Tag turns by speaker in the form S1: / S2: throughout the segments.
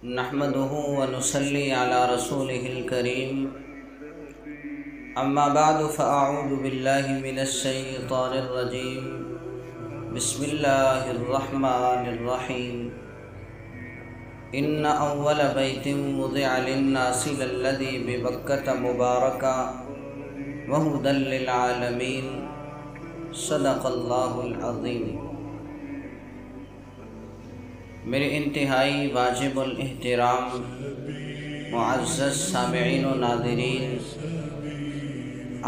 S1: نحمده ونصلي على رسوله الكريم أما بعد فأعوذ بالله من الشيطان الرجيم بسم الله الرحمن الرحيم إن أول بيت وضع للناس للذي ببكة مباركا وهدى للعالمين صدق اللہ العظیم۔ میرے انتہائی واجب الاحترام معزز سامعین و ناظرین،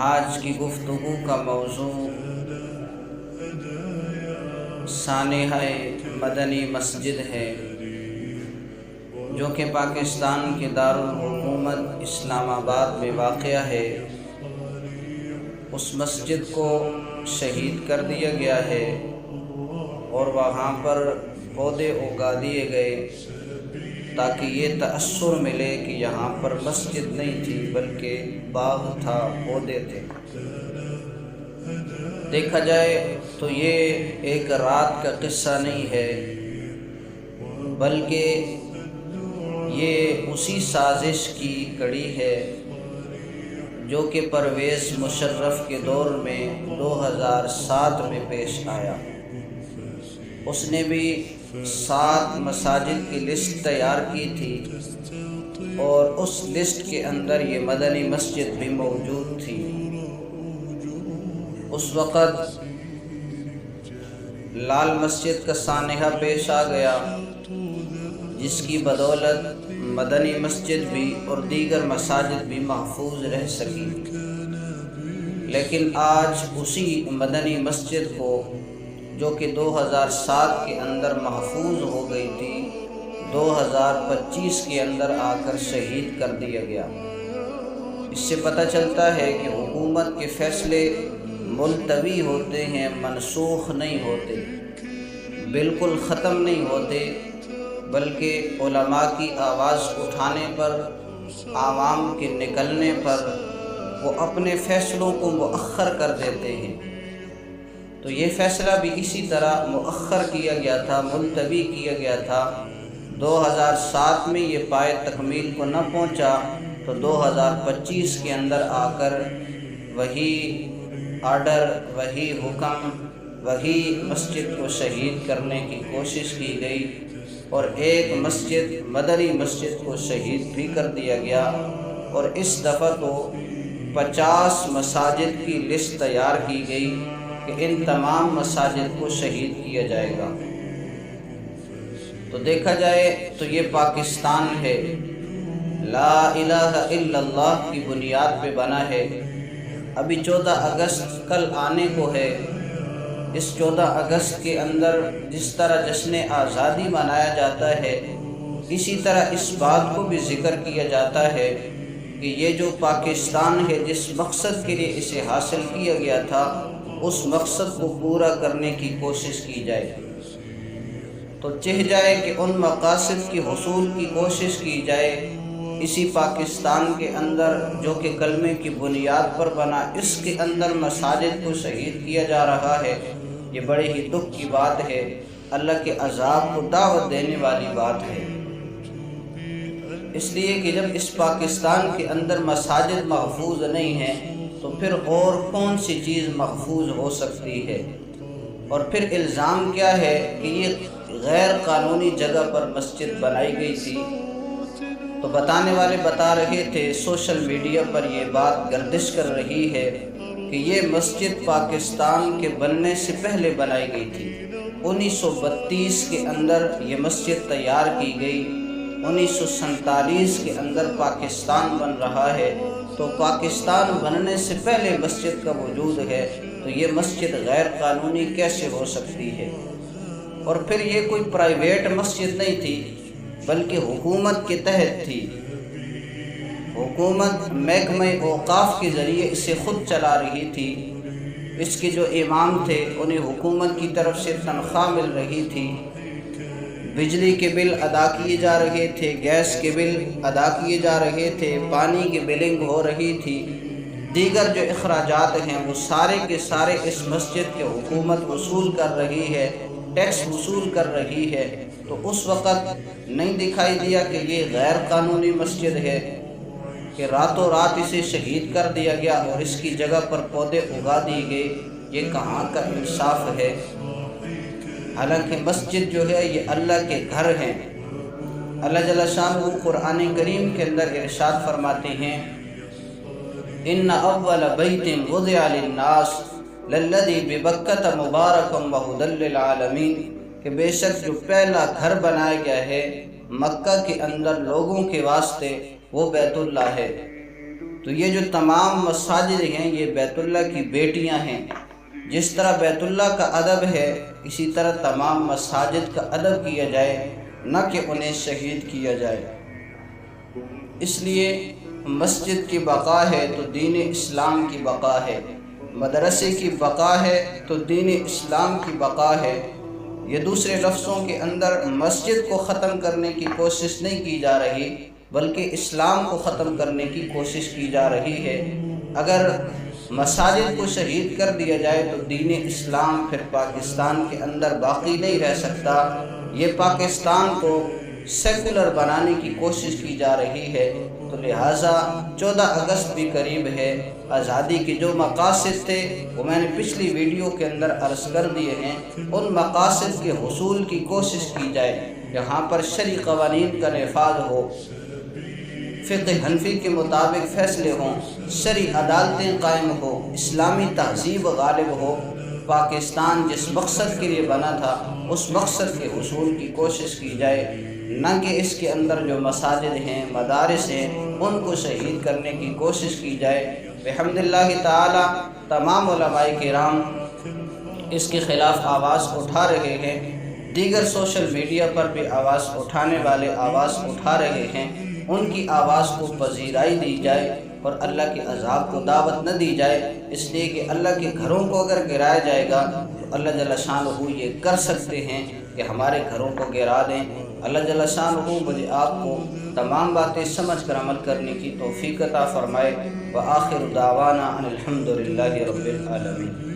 S1: آج کی گفتگو کا موضوع سانحہ مدنی مسجد ہے، جو کہ پاکستان کے دارالحکومت اسلام آباد میں واقع ہے۔ اس مسجد کو شہید کر دیا گیا ہے اور وہاں پر پودے اگا دیے گئے تاکہ یہ تأثر ملے کہ یہاں پر مسجد نہیں تھی بلکہ باغ تھا، پودے تھے۔ دیکھا جائے تو یہ ایک رات کا قصہ نہیں ہے، بلکہ یہ اسی سازش کی کڑی ہے جو کہ پرویز مشرف کے دور میں 2007 میں پیش آیا۔ اس نے بھی 7 مساجد کی لسٹ تیار کی تھی اور اس لسٹ کے اندر یہ مدنی مسجد بھی موجود تھی۔ اس وقت لال مسجد کا سانحہ پیش آ گیا، جس کی بدولت مدنی مسجد بھی اور دیگر مساجد بھی محفوظ رہ سکی۔ لیکن آج اسی مدنی مسجد کو، جو کہ 2007 کے اندر محفوظ ہو گئی تھی، 2025 کے اندر آ کر شہید کر دیا گیا۔ اس سے پتہ چلتا ہے کہ حکومت کے فیصلے ملتوی ہوتے ہیں، منسوخ نہیں ہوتے، بالکل ختم نہیں ہوتے، بلکہ علماء کی آواز اٹھانے پر، عوام کے نکلنے پر وہ اپنے فیصلوں کو مؤخر کر دیتے ہیں۔ تو یہ فیصلہ بھی اسی طرح مؤخر کیا گیا تھا، ملتوی کیا گیا تھا۔ 2007 میں یہ پائے تکمیل کو نہ پہنچا تو 2025 کے اندر آ کر وہی آرڈر، وہی حکم، وہی مسجد کو شہید کرنے کی کوشش کی گئی اور ایک مسجد، مدنی مسجد کو شہید بھی کر دیا گیا۔ اور اس دفعہ تو 50 مساجد کی لسٹ تیار کی گئی کہ ان تمام مساجد کو شہید کیا جائے گا۔ تو دیکھا جائے تو یہ پاکستان ہے، لا الہ الا اللہ کی بنیاد پہ بنا ہے۔ ابھی 14 اگست کل آنے کو ہے۔ اس 14 اگست کے اندر جس طرح جشن آزادی منایا جاتا ہے، اسی طرح اس بات کو بھی ذکر کیا جاتا ہے کہ یہ جو پاکستان ہے، جس مقصد کے لیے اسے حاصل کیا گیا تھا، اس مقصد کو پورا کرنے کی کوشش کی جائے۔ تو چاہ جائے کہ ان مقاصد کی حصول کی کوشش کی جائے۔ اسی پاکستان کے اندر جو کہ کلمے کی بنیاد پر بنا، اس کے اندر مساجد کو شہید کیا جا رہا ہے۔ یہ بڑے ہی دکھ کی بات ہے، اللہ کے عذاب کو دعوت دینے والی بات ہے۔ اس لیے کہ جب اس پاکستان کے اندر مساجد محفوظ نہیں ہیں تو پھر اور کون سی چیز محفوظ ہو سکتی ہے؟ اور پھر الزام کیا ہے کہ یہ غیر قانونی جگہ پر مسجد بنائی گئی تھی۔ تو بتانے والے بتا رہے تھے، سوشل میڈیا پر یہ بات گردش کر رہی ہے کہ یہ مسجد پاکستان کے بننے سے پہلے بنائی گئی تھی۔ 1932 کے اندر یہ مسجد تیار کی گئی، 1947 کے اندر پاکستان بن رہا ہے۔ تو پاکستان بننے سے پہلے مسجد کا وجود ہے، تو یہ مسجد غیر قانونی کیسے ہو سکتی ہے؟ اور پھر یہ کوئی پرائیویٹ مسجد نہیں تھی، بلکہ حکومت کے تحت تھی۔ حکومت محکمہ اوقاف کے ذریعے اسے خود چلا رہی تھی۔ اس کے جو امام تھے انہیں حکومت کی طرف سے تنخواہ مل رہی تھی، بجلی کے بل ادا کیے جا رہے تھے، گیس کے بل ادا کیے جا رہے تھے، پانی کی بلنگ ہو رہی تھی، دیگر جو اخراجات ہیں وہ سارے کے سارے اس مسجد کے حکومت وصول کر رہی ہے، ٹیکس وصول کر رہی ہے۔ تو اس وقت نہیں دکھائی دیا کہ یہ غیر قانونی مسجد ہے کہ راتوں رات اسے شہید کر دیا گیا اور اس کی جگہ پر پودے اگا دیے گئے، یہ کہاں کا انصاف ہے؟ حالانکہ مسجد جو ہے یہ اللہ کے گھر ہیں۔ اللہ جل شانہ قرآن کریم کے اندر ارشاد فرماتے ہیں، ان اول بیت وضع للناس للذی ببکۃ مبارکا وہدی للعالمین، کہ بے شک جو پہلا گھر بنایا گیا ہے مکہ کے اندر لوگوں کے واسطے وہ بیت اللہ ہے۔ تو یہ جو تمام مساجد ہیں یہ بیت اللہ کی بیٹیاں ہیں۔ جس طرح بیت اللہ کا ادب ہے اسی طرح تمام مساجد کا ادب کیا جائے، نہ کہ انہیں شہید کیا جائے۔ اس لیے مسجد کی بقا ہے تو دین اسلام کی بقا ہے، مدرسے کی بقا ہے تو دین اسلام کی بقا ہے۔ یہ دوسرے لفظوں کے اندر مسجد کو ختم کرنے کی کوشش نہیں کی جا رہی بلکہ اسلام کو ختم کرنے کی کوشش کی جا رہی ہے۔ اگر مساجد کو شہید کر دیا جائے تو دین اسلام پھر پاکستان کے اندر باقی نہیں رہ سکتا۔ یہ پاکستان کو سیکولر بنانے کی کوشش کی جا رہی ہے۔ تو لہٰذا 14 اگست بھی قریب ہے، آزادی کے جو مقاصد تھے وہ میں نے پچھلی ویڈیو کے اندر عرض کر دیے ہیں، ان مقاصد کے حصول کی کوشش کی جائے۔ یہاں پر شرعی قوانین کا نفاذ ہو، فقہ حنفی کے مطابق فیصلے ہوں، شرعی عدالتیں قائم ہو، اسلامی تہذیب غالب ہو۔ پاکستان جس مقصد کے لیے بنا تھا اس مقصد کے حصول کی کوشش کی جائے، نہ کہ اس کے اندر جو مساجد ہیں، مدارس ہیں، ان کو شہید کرنے کی کوشش کی جائے۔ بحمد اللہ تعالی تمام علماء کرام اس کے خلاف آواز اٹھا رہے ہیں، دیگر سوشل میڈیا پر بھی آواز اٹھانے والے آواز اٹھا رہے ہیں۔ ان کی آواز کو پذیرائی دی جائے اور اللہ کے عذاب کو دعوت نہ دی جائے، اس لیے کہ اللہ کے گھروں کو اگر گرایا جائے گا تو اللہ جل شانہ یہ کر سکتے ہیں کہ ہمارے گھروں کو گرا دیں۔ اللہ جل شانہ مجھے آپ کو تمام باتیں سمجھ کر عمل کرنے کی توفیق عطا فرمائے۔ وآخر دعوانا ان الحمد للہ رب العالمین۔